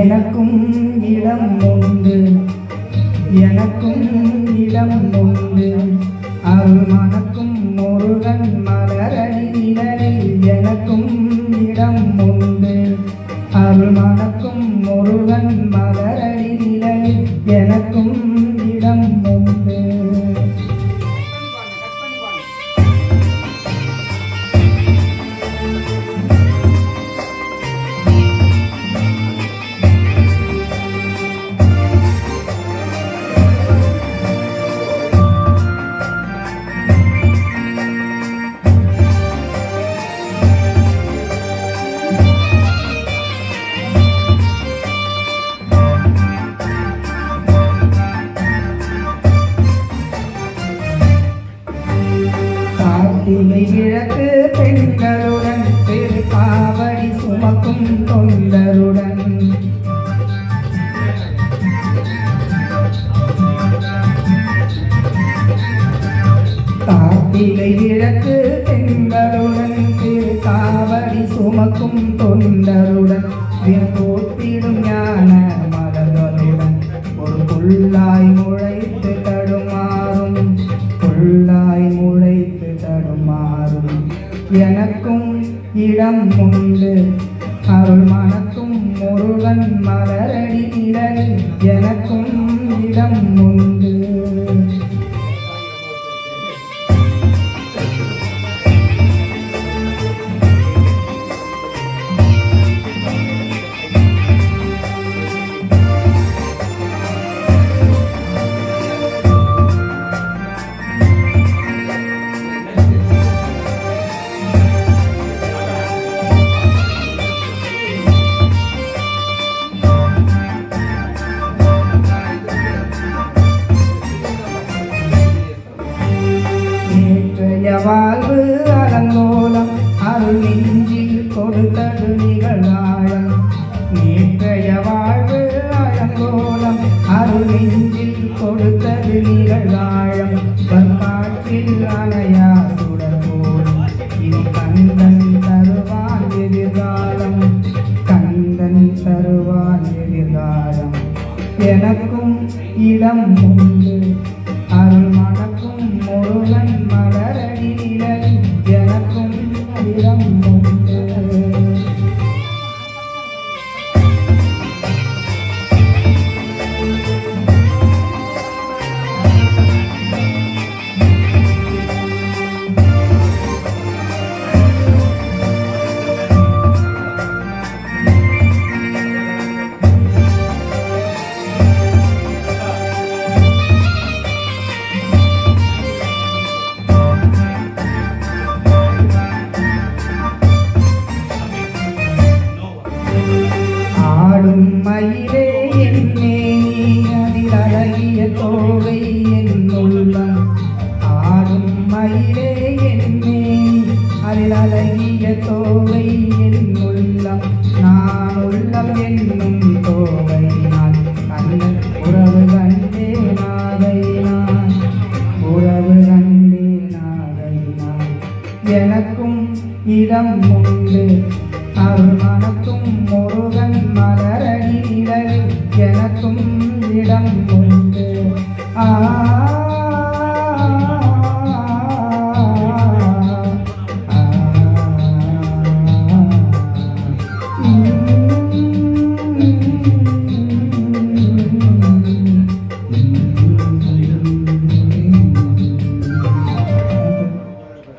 எனக்கும் இடம் உண்டு, எனக்கும் இடம் உண்டு. அருள் மணக்கும் முருகன் மலரடி நிழலில் எனக்கும் இடம் உண்டு. அருள் மணக்கும் முருகன் மலரடி நிழலில் எனக்கும் இடம் உண்டு. கார்த்திகை விளக்கு பெண்களுடன் திருக்காவடி சுமக்கும் தொண்டருடன் கார்த்திகை விளக்கு பெண்களுடன் திருக்காவடி சுமக்கும் தொண்டருடன் போட்டிடும் ஞான மலர்களுடன் ஒரு புல்லாய் முளைத்து தடுமாறும், புல்லாய் முளைத்து தடுமாறும். எனக்கும் இடம் உண்டு. அருள் மணக்கும் முருகன் மலரடி நிழலில் எனக்கும் இடம் உண்டு. வாழ்வு அலங்கோலம் அருள் நெஞ்சில் கொடுத்தது நிகழ்வாழம். நேற்றைய வாழ்வு அலங்கோலம் அருள் நெஞ்சில் கொடுத்தது நிகழ்வாழம். காற்றில் அலையா சுடர் போலும் இனி கந்தன் தருவான் எதிர்காலம், கந்தன் தருவான் எதிர்காலம். எனக்கும் இடம் உண்டு. அருள் மணக்கும் முருகன் மலரடி நிழலில் எனக்கும் இடம் உண்டு. ஆடும் மயிலே என்னே அதில் அழகிய தோகை என் உள்ளம். ஆடும் மயிலே என்னே அதில் அழகிய தோகை என் உள்ளம். நான் உள்ளம் என்னும் தோகை நான் கண்ணன் உறவு கண்டே நாகை நான், உறவு கண்டே நாகை நான். எனக்கும் இடம் உண்டு.